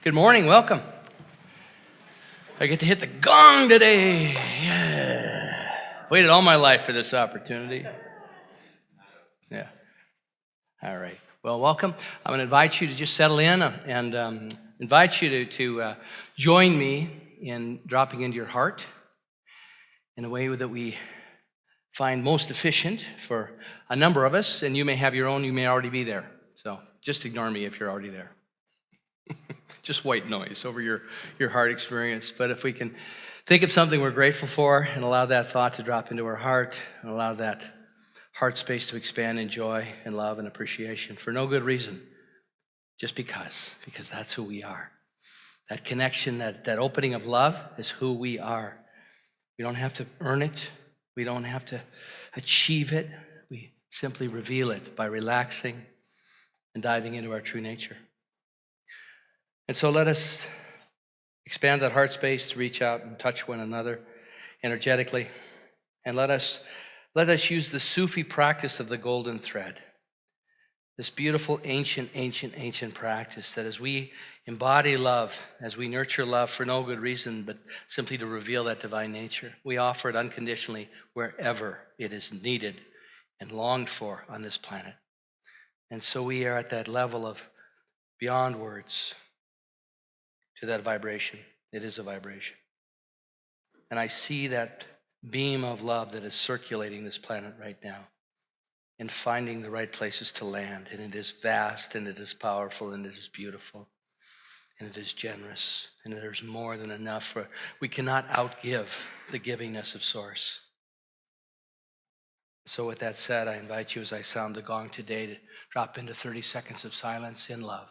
Good morning, welcome. I get to hit the gong today. Yeah. Waited all my life for this opportunity. Yeah. All right. Well, welcome. I'm going to invite you to just settle in and invite you to join me in dropping into your heart in a way that we find most efficient for a number of us. And you may have your own, you may already be there. So just ignore me if you're already there. Just white noise over your heart experience. But if we can think of something we're grateful for and allow that thought to drop into our heart and allow that heart space to expand in joy and love and appreciation for no good reason, just because that's who we are. That connection, that opening of love is who we are. We don't have to earn it. We don't have to achieve it. We simply reveal it by relaxing and diving into our true nature. And so let us expand that heart space to reach out and touch one another energetically. And let us use the Sufi practice of the golden thread. This beautiful, ancient practice that as we embody love, as we nurture love for no good reason, but simply to reveal that divine nature, we offer it unconditionally wherever it is needed and longed for on this planet. And so we are at that level of beyond words, to that vibration. It is a vibration. And I see that beam of love that is circulating this planet right now and finding the right places to land. And it is vast, and it is powerful, and it is beautiful, and it is generous, and there's more than enough. We cannot outgive the givingness of Source. So with that said, I invite you as I sound the gong today to drop into 30 seconds of silence in love.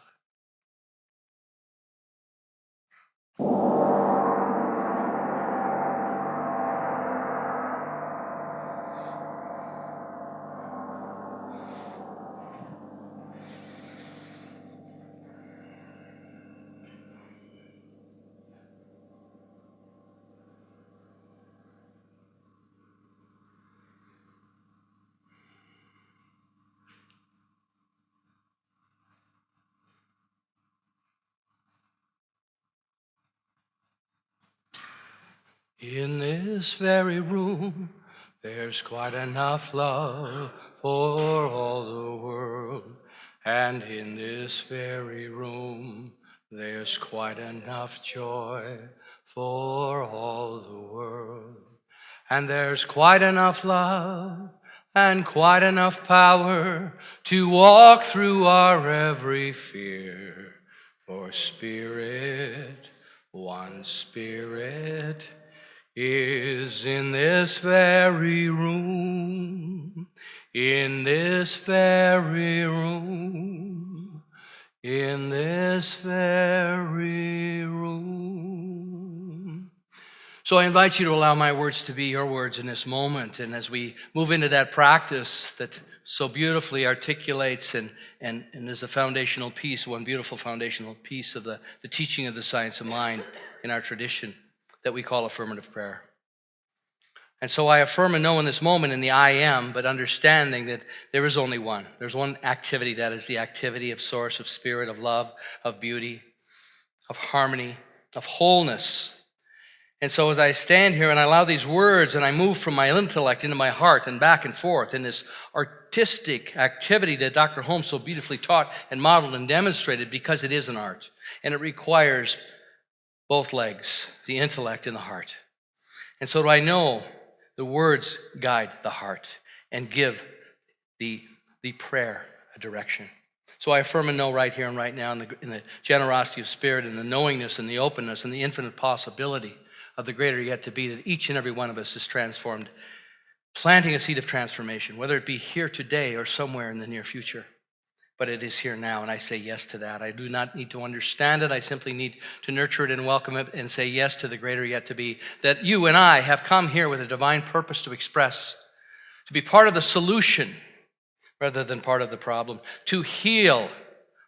In this very room, there's quite enough love for all the world. And in this very room, there's quite enough joy for all the world. And there's quite enough love and quite enough power to walk through our every fear. For Spirit, one Spirit, is in this very room, in this very room, in this very room. So I invite you to allow my words to be your words in this moment. And as we move into that practice that so beautifully articulates and is a foundational piece, one beautiful foundational piece of the teaching of the science of mind in our tradition, that we call affirmative prayer. And so I affirm and know in this moment in the I am, but understanding that there is only one. There's one activity, that is the activity of Source, of Spirit, of love, of beauty, of harmony, of wholeness. And so as I stand here and I allow these words and I move from my intellect into my heart and back and forth in this artistic activity that Dr. Holmes so beautifully taught and modeled and demonstrated, because it is an art and it requires both legs, the intellect and the heart. And so do I know the words guide the heart and give the prayer a direction. So I affirm and know right here and right now in the generosity of Spirit and the knowingness and the openness and the infinite possibility of the greater yet to be, that each and every one of us is transformed, planting a seed of transformation, whether it be here today or somewhere in the near future. But it is here now, and I say yes to that. I do not need to understand it. I simply need to nurture it and welcome it and say yes to the greater yet to be, that you and I have come here with a divine purpose to express, to be part of the solution rather than part of the problem, to heal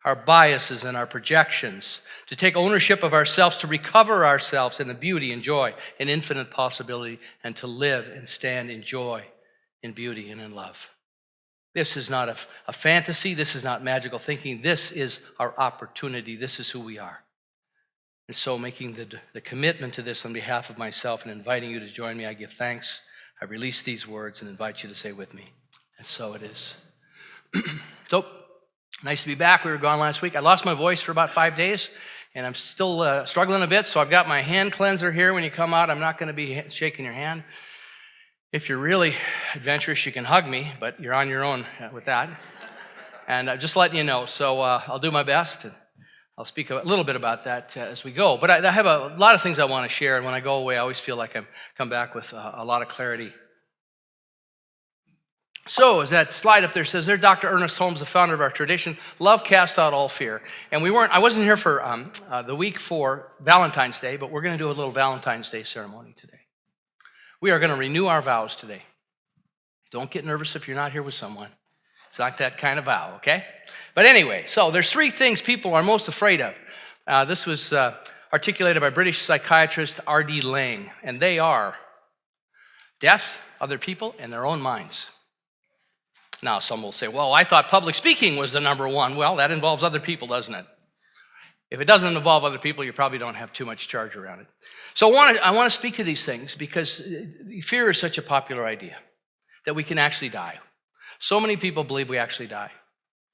our biases and our projections, to take ownership of ourselves, to recover ourselves in the beauty and joy and infinite possibility, and to live and stand in joy, in beauty, and in love. This is not a fantasy. This is not magical thinking. This is our opportunity. This is who we are. And so making the commitment to this on behalf of myself and inviting you to join me, I give thanks. I release these words and invite you to say with me. And so it is. So, nice to be back. We were gone last week. I lost my voice for about 5 days, and I'm still struggling a bit, so I've got my hand cleanser here. When you come out, I'm not going to be shaking your hand. If you're really adventurous, you can hug me, but you're on your own with that. And just letting you know, so I'll do my best. I'll speak a little bit about that as we go. But I have a lot of things I want to share, and when I go away, I always feel like I come back with a lot of clarity. So, as that slide up there says, there, Dr. Ernest Holmes, the founder of our tradition, love casts out all fear. And I wasn't here for the week for Valentine's Day, but we're going to do a little Valentine's Day ceremony today. We are going to renew our vows today. Don't get nervous if you're not here with someone. It's not that kind of vow, okay? But anyway, so there's 3 things people are most afraid of. This was articulated by British psychiatrist R.D. Laing, and they are death, other people, and their own minds. Now, some will say, well, I thought public speaking was the number one. Well, that involves other people, doesn't it? If it doesn't involve other people, you probably don't have too much charge around it. So I want to speak to these things because fear is such a popular idea that we can actually die. So many people believe we actually die.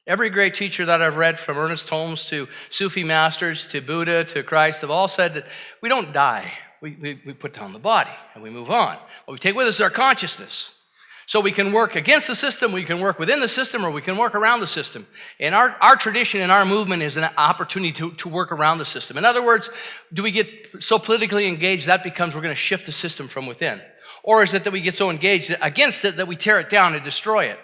Every great teacher that I've read, from Ernest Holmes to Sufi masters to Buddha to Christ, have all said that we don't die. We put down the body and we move on. What we take with us is our consciousness. So we can work against the system, we can work within the system, or we can work around the system. And our tradition and our movement is an opportunity to work around the system. In other words, do we get so politically engaged that becomes we're going to shift the system from within? Or is it that we get so engaged against it that we tear it down and destroy it?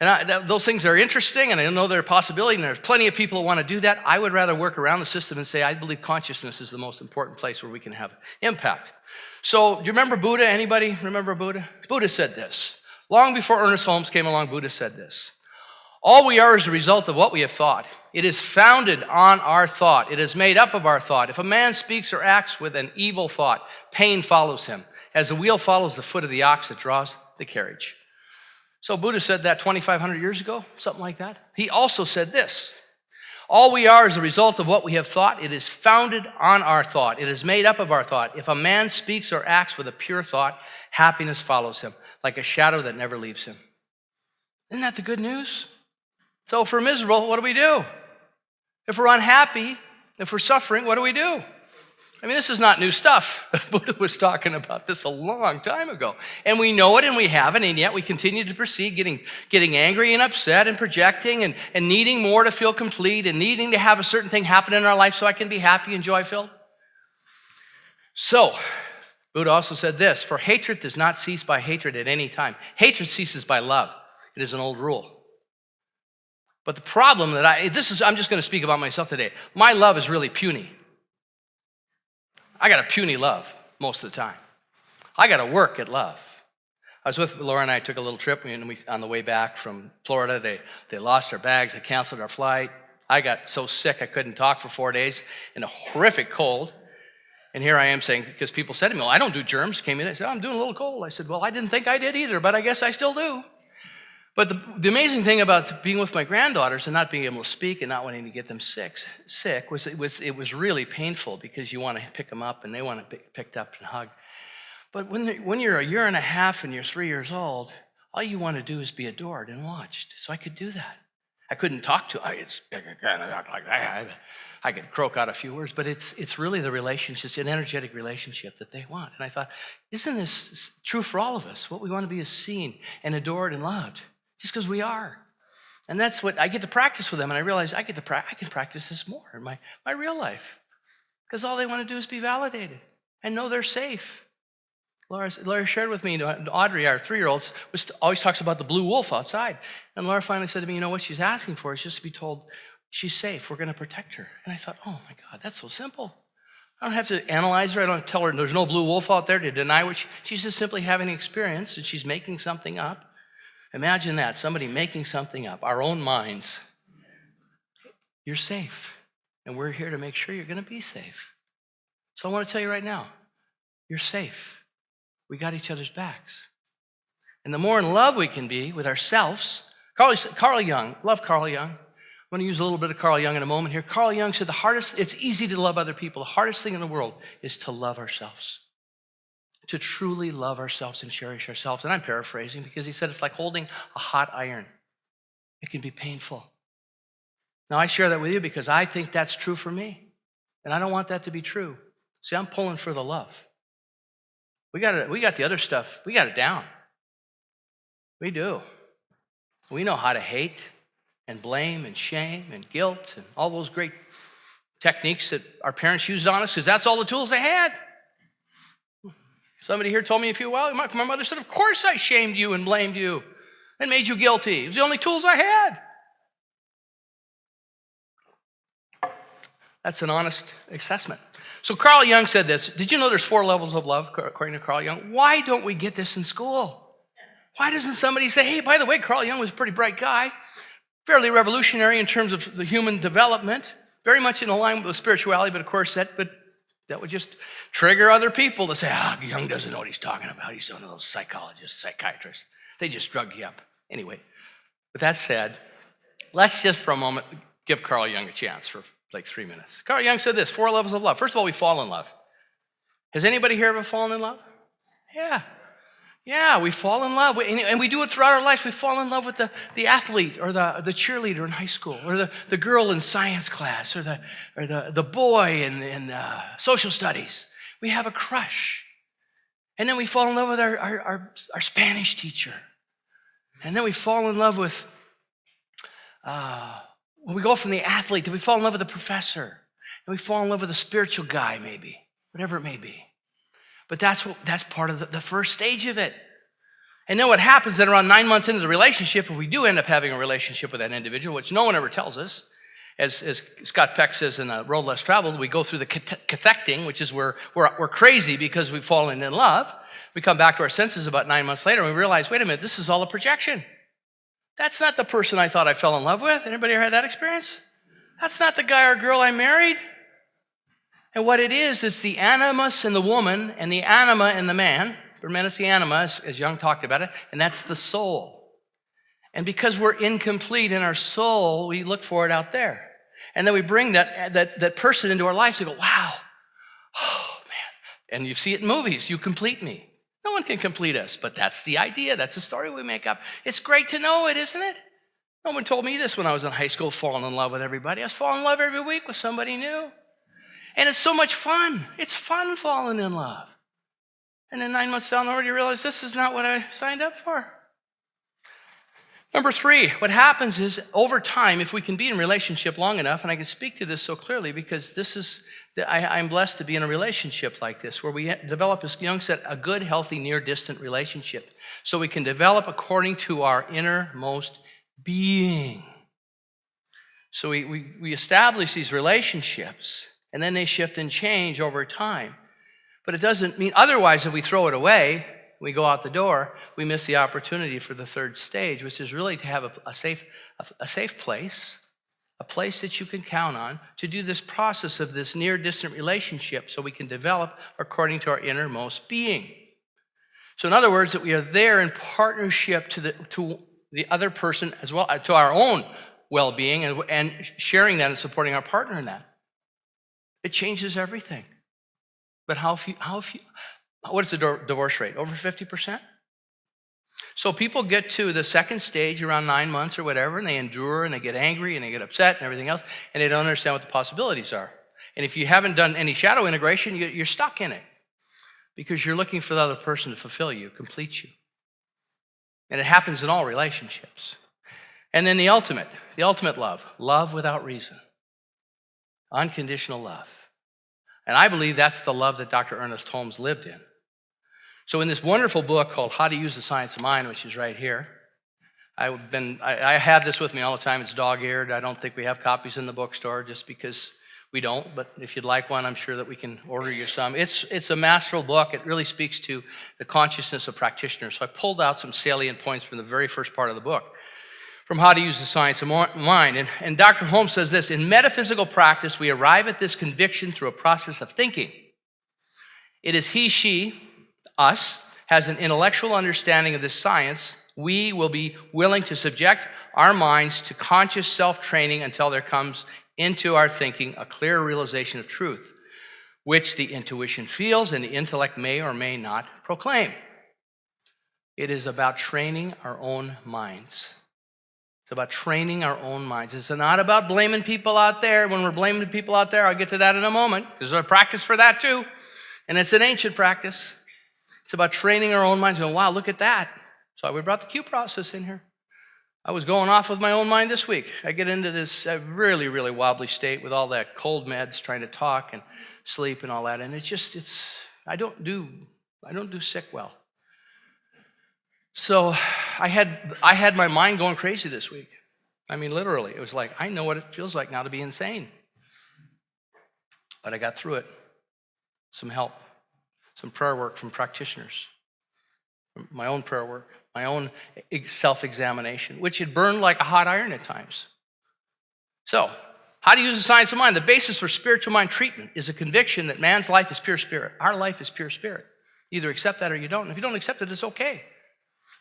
And those things are interesting, and I know they're a possibility, and there's plenty of people who want to do that. I would rather work around the system and say I believe consciousness is the most important place where we can have impact. So do you remember Buddha? Anybody remember Buddha? Buddha said this. Long before Ernest Holmes came along, Buddha said this. All we are is a result of what we have thought. It is founded on our thought. It is made up of our thought. If a man speaks or acts with an evil thought, pain follows him, as the wheel follows the foot of the ox that draws the carriage. So Buddha said that 2,500 years ago, something like that. He also said this. All we are is a result of what we have thought. It is founded on our thought. It is made up of our thought. If a man speaks or acts with a pure thought, happiness follows him, like a shadow that never leaves him. Isn't that the good news? So if we're miserable, what do we do? If we're unhappy, if we're suffering, what do we do? I mean, this is not new stuff. Buddha was talking about this a long time ago. And we know it and we have it, and yet we continue to proceed getting angry and upset and projecting and needing more to feel complete and needing to have a certain thing happen in our life so I can be happy and joy-filled. So, Buddha also said this, for hatred does not cease by hatred at any time. Hatred ceases by love. It is an old rule. But the problem that I'm just going to speak about myself today. My love is really puny. I got a puny love most of the time. I got to work at love. I was with Laura and I took a little trip, and on the way back from Florida, they lost our bags, they canceled our flight. I got so sick I couldn't talk for 4 days in a horrific cold. And here I am saying, because people said to me, well, I don't do germs. Came in and said, I'm doing a little cold. I said, well, I didn't think I did either, but I guess I still do. But the amazing thing about being with my granddaughters and not being able to speak and not wanting to get them sick was it was really painful because you want to pick them up and they want to be picked up and hugged. But when you're a year and a half and you're 3 years old, all you want to do is be adored and watched. So I could do that. I couldn't talk to them. I could croak out a few words, but it's really the relationship, it's an energetic relationship that they want. And I thought, isn't this true for all of us? What we want to be is seen and adored and loved, just because we are. And that's what I get to practice with them, and I realize I can practice this more in my real life, because all they want to do is be validated and know they're safe. Laura shared with me, Audrey, our 3-year-old, always talks about the blue wolf outside. And Laura finally said to me, what she's asking for is just to be told she's safe. We're going to protect her. And I thought, oh my God, that's so simple. I don't have to analyze her. I don't have to tell her there's no blue wolf out there to deny what she's just simply having an experience, and she's making something up. Imagine that, somebody making something up, our own minds. You're safe. And we're here to make sure you're going to be safe. So I want to tell you right now, you're safe. We got each other's backs. And the more in love we can be with ourselves, Carl Jung, love Carl Jung. I'm going to use a little bit of Carl Jung in a moment here. Carl Jung said it's easy to love other people. The hardest thing in the world is to love ourselves, to truly love ourselves and cherish ourselves. And I'm paraphrasing because he said it's like holding a hot iron. It can be painful. Now, I share that with you because I think that's true for me. And I don't want that to be true. See, I'm pulling for the love. We got the other stuff. We got it down. We do. We know how to hate and blame and shame and guilt and all those great techniques that our parents used on us because that's all the tools they had. Somebody here told me a few while ago, my mother said, of course I shamed you and blamed you and made you guilty. It was the only tools I had. That's an honest assessment. So Carl Jung said this. Did you know there's 4 levels of love, according to Carl Jung? Why don't we get this in school? Why doesn't somebody say, hey, by the way, Carl Jung was a pretty bright guy, fairly revolutionary in terms of the human development, very much in alignment with spirituality, but of course that would just trigger other people to say, Jung doesn't know what he's talking about. He's one of those psychologists, psychiatrists. They just drug you up. Anyway, with that said, let's just for a moment give Carl Jung a chance for like 3 minutes. Carl Jung said this, 4 levels of love. First of all, we fall in love. Has anybody here ever fallen in love? Yeah, we fall in love. And we do it throughout our life. We fall in love with the athlete or the cheerleader in high school or the girl in science class or the boy in social studies. We have a crush. And then we fall in love with our Spanish teacher. And then we fall in love with... when we go from the athlete, we fall in love with the professor. And we fall in love with a spiritual guy, maybe. Whatever it may be. But that's part of the first stage of it. And then what happens then around 9 months into the relationship, if we do end up having a relationship with that individual, which no one ever tells us, as Scott Peck says in Road Less Traveled, we go through the cathecting, which is where we're crazy because we've fallen in love. We come back to our senses about 9 months later and we realize, wait a minute, this is all a projection. That's not the person I thought I fell in love with. Anybody ever had that experience? That's not the guy or girl I married. And what it is the animus in the woman and the anima in the man. For men, it's the anima, as Jung talked about it, and that's the soul. And because we're incomplete in our soul, we look for it out there. And then we bring that person into our lives to go, wow, oh, man. And you see it in movies, you complete me. No one can complete us, but that's the idea. That's the story we make up. It's great to know it, isn't it? No one told me this when I was in high school, falling in love with everybody. I was falling in love every week with somebody new. And it's so much fun. It's fun falling in love. And then 9 months down the road, you realize this is not what I signed up for. Number 3, what happens is over time, if we can be in a relationship long enough, and I can speak to this so clearly because I'm blessed to be in a relationship like this, where we develop, as Jung said, a good, healthy, near-distant relationship. So we can develop according to our innermost being. So we establish these relationships, and then they shift and change over time. But it doesn't mean, otherwise, if we throw it away, we go out the door, we miss the opportunity for the 3rd stage, which is really to have a safe place, a place that you can count on to do this process of this near-distant relationship so we can develop according to our innermost being. So in other words, that we are there in partnership to the other person as well, to our own well-being and sharing that and supporting our partner in that. It changes everything. But what is the divorce rate? Over 50%? So people get to the 2nd stage around 9 months or whatever, and they endure, and they get angry, and they get upset, and everything else, and they don't understand what the possibilities are. And if you haven't done any shadow integration, you're stuck in it because you're looking for the other person to fulfill you, complete you. And it happens in all relationships. And then the ultimate love without reason, unconditional love. And I believe that's the love that Dr. Ernest Holmes lived in. So in this wonderful book called How to Use the Science of Mind, which is right here, I have this with me all the time. It's dog-eared. I don't think we have copies in the bookstore just because we don't. But if you'd like one, I'm sure that we can order you some. It's a masterful book. It really speaks to the consciousness of practitioners. So I pulled out some salient points from the very first part of the book, from How to Use the Science of Mind. And Dr. Holmes says this, in metaphysical practice, we arrive at this conviction through a process of thinking. It is he, she, us, has an intellectual understanding of this science. We will be willing to subject our minds to conscious self-training until there comes into our thinking a clear realization of truth, which the intuition feels and the intellect may or may not proclaim. It is about training our own minds. It's about training our own minds. It's not about blaming people out there. When we're blaming people out there, I'll get to that in a moment. There's a practice for that too, and it's an ancient practice. It's about training our own minds, going, wow, look at that. So we brought the Q process in here. I was going off with my own mind this week. I get into this really, really wobbly state with all that cold meds, trying to talk and sleep and all that, and I don't do sick well. So I had my mind going crazy this week. I mean, literally, it was like, I know what it feels like now to be insane. But I got through it. Some help, some prayer work from practitioners, my own prayer work, my own self-examination, which had burned like a hot iron at times. So, how to use the science of mind? The basis for spiritual mind treatment is a conviction that man's life is pure spirit. Our life is pure spirit. Either accept that or you don't. And if you don't accept it, it's okay.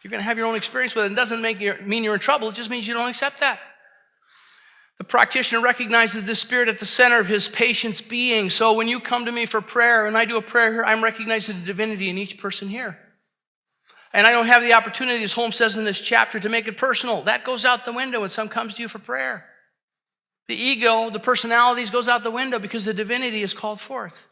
You're going to have your own experience with it. It doesn't mean you're in trouble. It just means you don't accept that. The practitioner recognizes this spirit at the center of his patient's being. So when you come to me for prayer and I do a prayer here, I'm recognizing the divinity in each person here. And I don't have the opportunity, as Holmes says in this chapter, to make it personal. That goes out the window when someone comes to you for prayer. The ego, the personalities goes out the window because the divinity is called forth.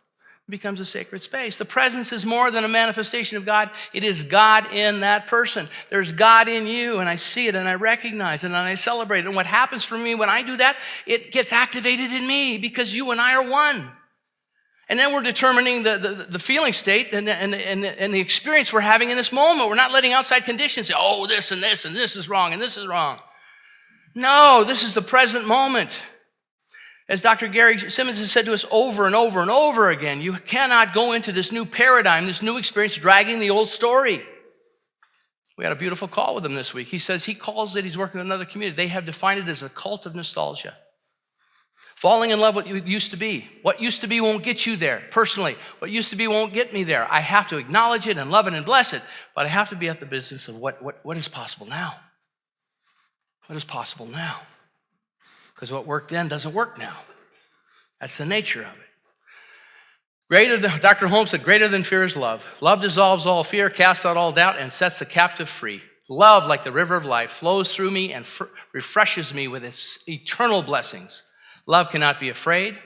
It becomes a sacred space. The presence is more than a manifestation of God. It is God in that person. There's God in you, and I see it, and I recognize it, and I celebrate it. And what happens for me when I do that, it gets activated in me because you and I are one. And then we're determining the feeling state and the experience we're having in this moment. We're not letting outside conditions say, oh, this and this, and this is wrong, and this is wrong. No, this is the present moment. As Dr. Gary Simmons has said to us over and over and over again, you cannot go into this new paradigm, this new experience, dragging the old story. We had a beautiful call with him this week. He says he calls it, he's working with another community. They have defined it as a cult of nostalgia. Falling in love with what used to be. What used to be won't get you there, personally. What used to be won't get me there. I have to acknowledge it and love it and bless it, but I have to be at the business of what is possible now. What is possible now? Because what worked then doesn't work now. That's the nature of it. Dr. Holmes said, greater than fear is love. Love dissolves all fear, casts out all doubt, and sets the captive free. Love, like the river of life, flows through me and refreshes me with its eternal blessings. Love cannot be afraid.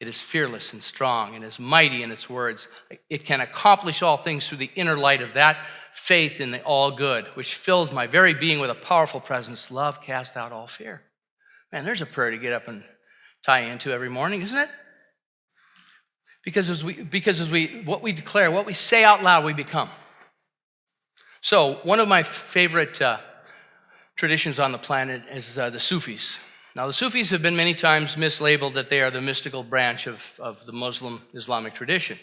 It is fearless and strong and is mighty in its words. It can accomplish all things through the inner light of that faith in the all good, which fills my very being with a powerful presence. Love casts out all fear. Man, there's a prayer to get up and tie into every morning, isn't it? Because what we declare, what we say out loud, we become. So one of my favorite traditions on the planet is the Sufis. Now, the Sufis have been many times mislabeled that they are the mystical branch of the Muslim Islamic tradition.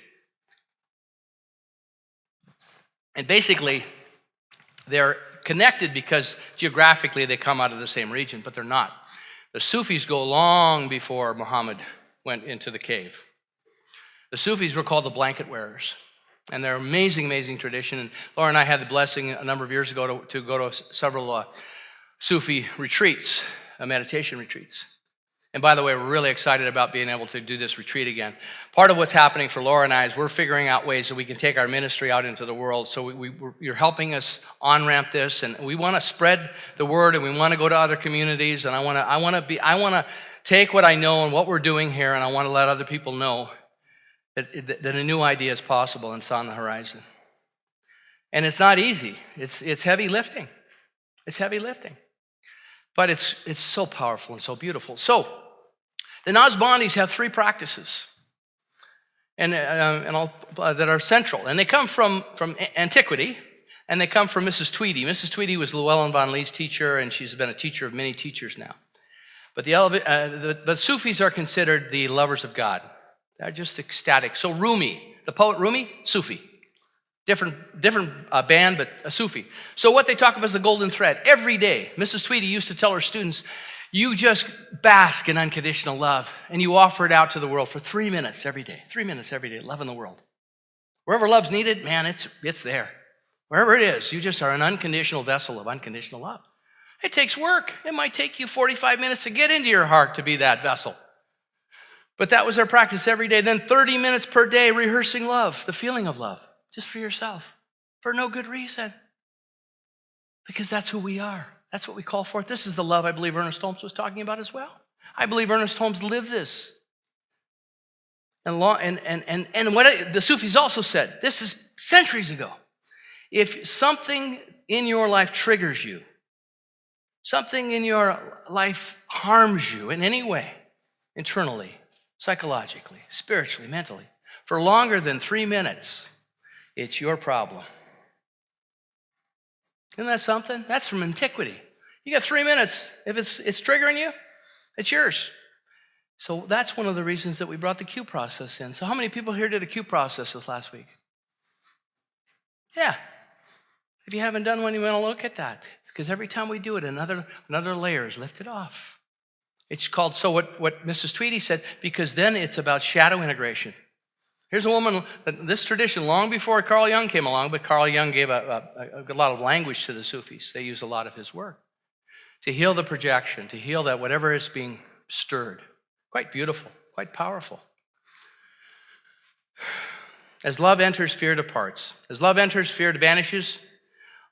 And basically, they're connected because geographically they come out of the same region, but they're not. The Sufis go long before Muhammad went into the cave. The Sufis were called the blanket wearers, and they're an amazing, amazing tradition. And Laura and I had the blessing a number of years ago to go to several Sufi retreats, meditation retreats. And by the way, we're really excited about being able to do this retreat again. Part of what's happening for Laura and I is we're figuring out ways that we can take our ministry out into the world. So you're helping us on-ramp this, and we want to spread the word, and we want to go to other communities. And I want to take what I know and what we're doing here, and I want to let other people know that a new idea is possible and it's on the horizon. And it's not easy. It's heavy lifting. It's heavy lifting. But it's so powerful and so beautiful. So, the Naqshbandis have 3 practices that are central. And they come from antiquity, and they come from Mrs. Tweedy. Mrs. Tweedy was Llewellyn von Lee's teacher, and she's been a teacher of many teachers now. But the Sufis are considered the lovers of God. They're just ecstatic. So Rumi, the poet Rumi, Sufi. Different band, but a Sufi. So what they talk about is the golden thread. Every day, Mrs. Tweedy used to tell her students, you just bask in unconditional love, and you offer it out to the world for 3 minutes every day. 3 minutes every day, loving the world. Wherever love's needed, man, it's there. Wherever it is, you just are an unconditional vessel of unconditional love. It takes work. It might take you 45 minutes to get into your heart to be that vessel. But that was our practice every day. Then 30 minutes per day rehearsing love, the feeling of love, just for yourself, for no good reason. Because that's who we are. That's what we call forth. This is the love I believe Ernest Holmes was talking about as well. I believe Ernest Holmes lived this. And what the Sufis also said, this is centuries ago. If something in your life triggers you, something in your life harms you in any way, internally, psychologically, spiritually, mentally, for longer than 3 minutes, it's your problem. Isn't that something? That's from antiquity. You got 3 minutes. If it's triggering you, it's yours. So that's one of the reasons that we brought the Q process in. So how many people here did a Q process this last week? Yeah. If you haven't done one, you want to look at that. It's because every time we do it, another layer is lifted off. It's called, so what Mrs. Tweedy said, because then it's about shadow integration. Here's a woman, this tradition, long before Carl Jung came along, but Carl Jung gave a lot of language to the Sufis. They used a lot of his work to heal the projection, to heal that whatever is being stirred. Quite beautiful, quite powerful. As love enters, fear departs. As love enters, fear vanishes.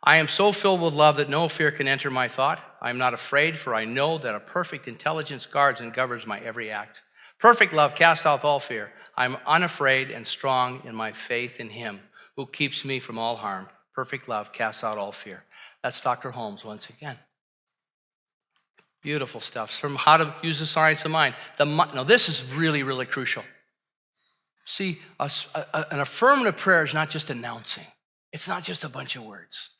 I am so filled with love that no fear can enter my thought. I am not afraid, for I know that a perfect intelligence guards and governs my every act. Perfect love casts out all fear. I am unafraid and strong in my faith in him who keeps me from all harm. Perfect love casts out all fear. That's Dr. Holmes once again. Beautiful stuff from how to use the science of mind. Now, this is really, really crucial. See, an affirmative prayer is not just announcing. It's not just a bunch of words.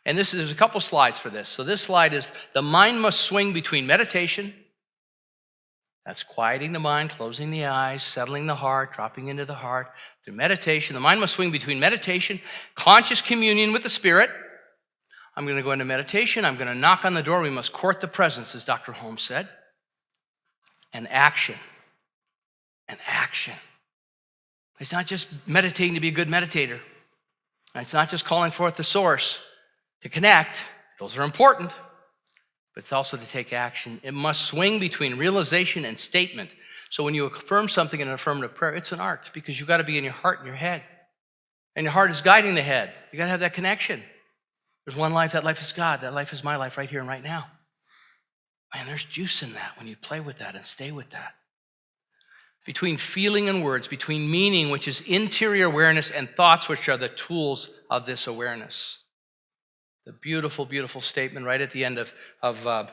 And there's a couple slides for this. So this slide is, the mind must swing between meditation, that's quieting the mind, closing the eyes, settling the heart, dropping into the heart. Through meditation, the mind must swing between meditation, conscious communion with the Spirit. I'm going to go into meditation. I'm going to knock on the door. We must court the presence, as Dr. Holmes said. And action. And action. It's not just meditating to be a good meditator. It's not just calling forth the source to connect. Those are important. But it's also to take action. It must swing between realization and statement. So when you affirm something in an affirmative prayer, it's an art, because you've got to be in your heart and your head. And your heart is guiding the head. You got to have that connection. There's one life, that life is God. That life is my life right here and right now. Man, there's juice in that when you play with that and stay with that. Between feeling and words, between meaning, which is interior awareness, and thoughts, which are the tools of this awareness. The beautiful, beautiful statement right at the end of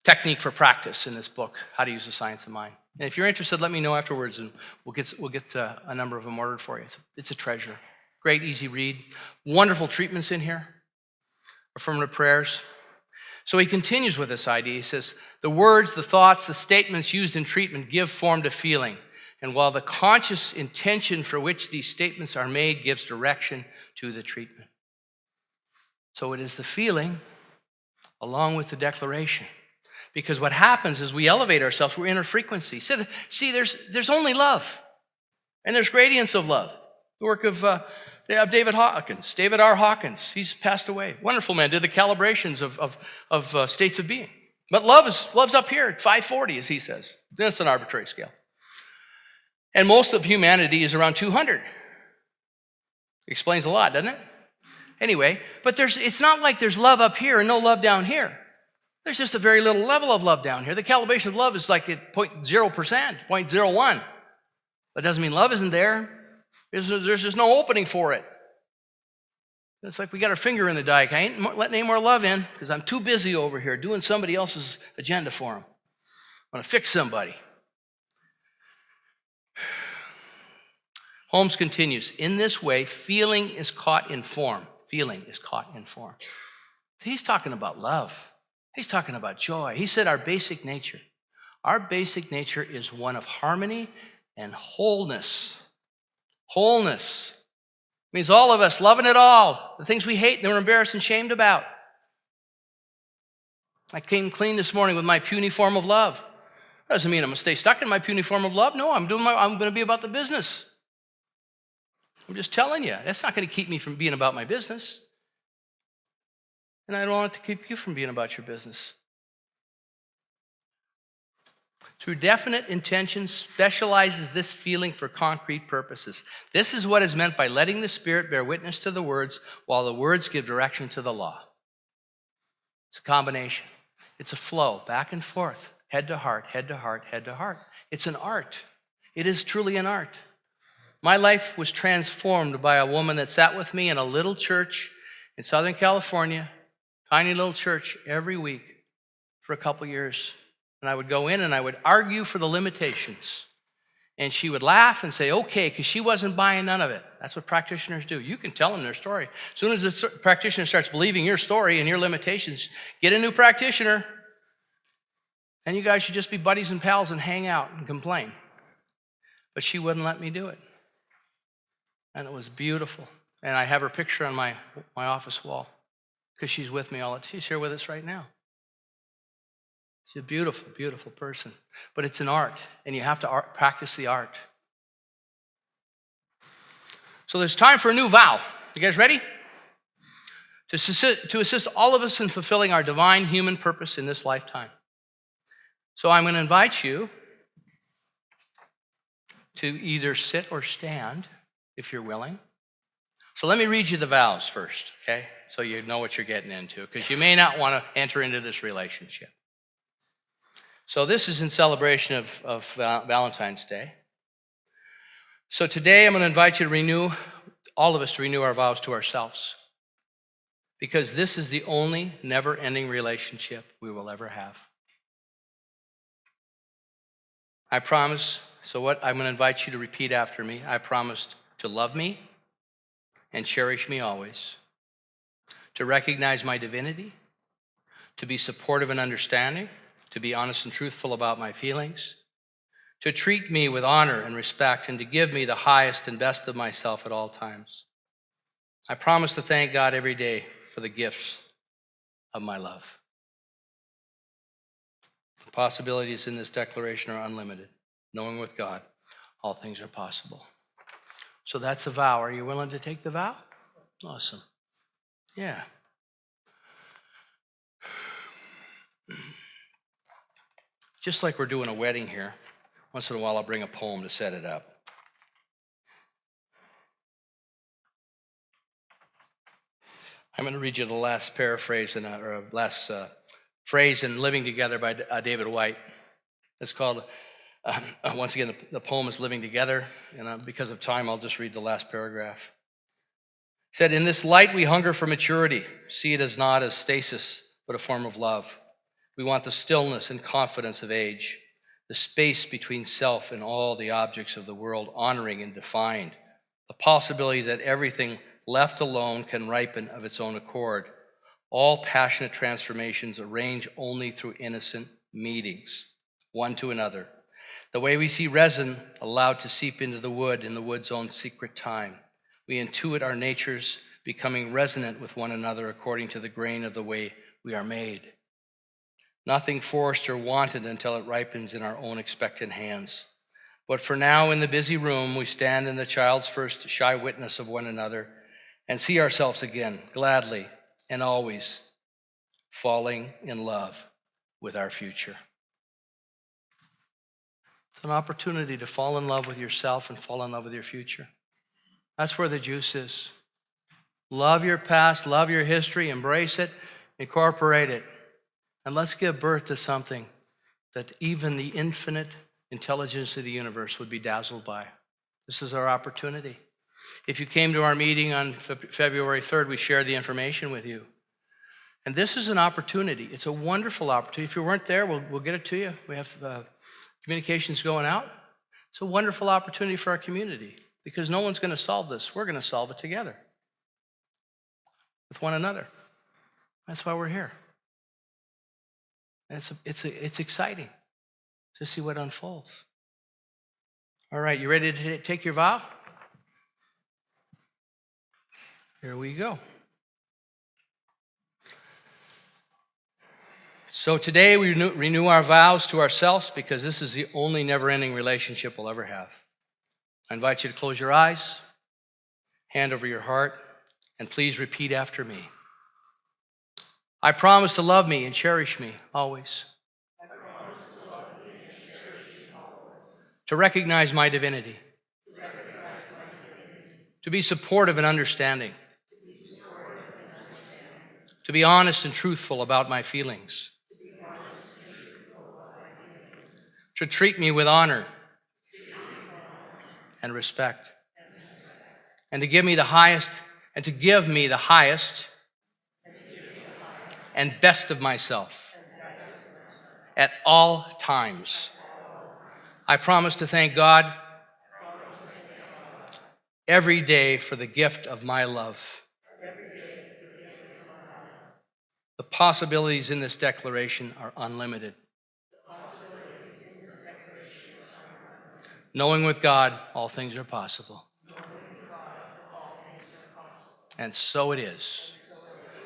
Technique for Practice in this book, How to Use the Science of Mind. And if you're interested, let me know afterwards, and we'll get a number of them ordered for you. It's a treasure. Great, easy read. Wonderful treatments in here. Affirmative prayers. So he continues with this idea. He says, the words, the thoughts, the statements used in treatment give form to feeling. And while the conscious intention for which these statements are made gives direction to the treatment. So it is the feeling along with the declaration. Because what happens is we elevate ourselves, we're in a frequency. See, there's only love. And there's gradients of love. The work of David Hawkins, David R. Hawkins. He's passed away. Wonderful man, did the calibrations of states of being. But love's up here at 540, as he says. That's an arbitrary scale. And most of humanity is around 200. Explains a lot, doesn't it? Anyway, but it's not like there's love up here and no love down here. There's just a very little level of love down here. The calibration of love is like at 0.0%, 0.01. That doesn't mean love isn't there. There's just no opening for it. It's like we got our finger in the dike. I ain't letting any more love in because I'm too busy over here doing somebody else's agenda for them. I want to fix somebody. Holmes continues, in this way, feeling is caught in form. Feeling is caught in form. So he's talking about love. He's talking about joy. He said our basic nature. Our basic nature is one of harmony and wholeness. Wholeness means all of us loving it all. The things we hate and we're embarrassed and shamed about. I came clean this morning with my puny form of love. That doesn't mean I'm going to stay stuck in my puny form of love. No, I'm going to be about the business. I'm just telling you, that's not going to keep me from being about my business. And I don't want it to keep you from being about your business. Through definite intention specializes this feeling for concrete purposes. This is what is meant by letting the Spirit bear witness to the words while the words give direction to the law. It's a combination. It's a flow, back and forth, head to heart, head to heart, head to heart. It's an art. It is truly an art. My life was transformed by a woman that sat with me in a little church in Southern California, tiny little church, every week for a couple years. And I would go in and I would argue for the limitations. And she would laugh and say, okay, because she wasn't buying none of it. That's what practitioners do. You can tell them their story. As soon as the practitioner starts believing your story and your limitations, get a new practitioner. And you guys should just be buddies and pals and hang out and complain. But she wouldn't let me do it. And it was beautiful. And I have her picture on my office wall because she's with me all the time. She's here with us right now. She's a beautiful, beautiful person. But it's an art, and you have to practice the art. So there's time for a new vow. You guys ready? To assist all of us in fulfilling our divine human purpose in this lifetime. So I'm going to invite you to either sit or stand, if you're willing. So let me read you the vows first, okay? So you know what you're getting into, because you may not want to enter into this relationship. So this is in celebration of Valentine's Day. So today I'm going to invite you to all of us to renew our vows to ourselves. Because this is the only never-ending relationship we will ever have. I promise, so what I'm going to invite you to repeat after me. I promise to love me and cherish me always. To recognize my divinity. To be supportive and understanding. To be honest and truthful about my feelings, to treat me with honor and respect, and to give me the highest and best of myself at all times. I promise to thank God every day for the gifts of my love. The possibilities in this declaration are unlimited. Knowing with God, all things are possible. So that's a vow. Are you willing to take the vow? Awesome. Yeah. Just like we're doing a wedding here, once in a while I'll bring a poem to set it up. I'm going to read you the last paraphrase or last phrase in Living Together by David White. It's called, once again, the poem is Living Together, and because of time, I'll just read the last paragraph. It said, in this light we hunger for maturity. See it as not as stasis, but a form of love. We want the stillness and confidence of age, the space between self and all the objects of the world, honoring and defined, the possibility that everything left alone can ripen of its own accord. All passionate transformations arrange only through innocent meetings, one to another. The way we see resin allowed to seep into the wood in the wood's own secret time. We intuit our natures becoming resonant with one another according to the grain of the way we are made. Nothing forced or wanted until it ripens in our own expectant hands. But for now, in the busy room, we stand in the child's first shy witness of one another and see ourselves again, gladly and always falling in love with our future. It's an opportunity to fall in love with yourself and fall in love with your future. That's where the juice is. Love your past, love your history, embrace it, incorporate it. And let's give birth to something that even the infinite intelligence of the universe would be dazzled by. This is our opportunity. If you came to our meeting on February 3rd, we shared the information with you. And this is an opportunity. It's a wonderful opportunity. If you weren't there, we'll get it to you. We have communications going out. It's a wonderful opportunity for our community because no one's going to solve this. We're going to solve it together with one another. That's why we're here. It's exciting to see what unfolds. All right, you ready to take your vow? Here we go. So today we renew our vows to ourselves because this is the only never-ending relationship we'll ever have. I invite you to close your eyes, hand over your heart, and please repeat after me. I promise to love me and cherish me always. To recognize my divinity. To be supportive and understanding. To be honest and truthful about my feelings. To treat me with honor and respect. And to give me the highest and best of myself at all times. I promise to thank God every day for the gift of my love. The possibilities in this declaration are unlimited. Knowing with God, all things are possible. And so it is.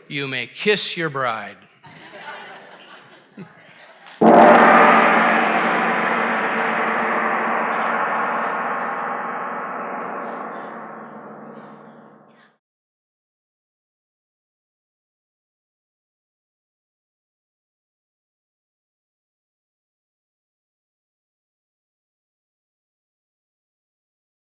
You may kiss your bride.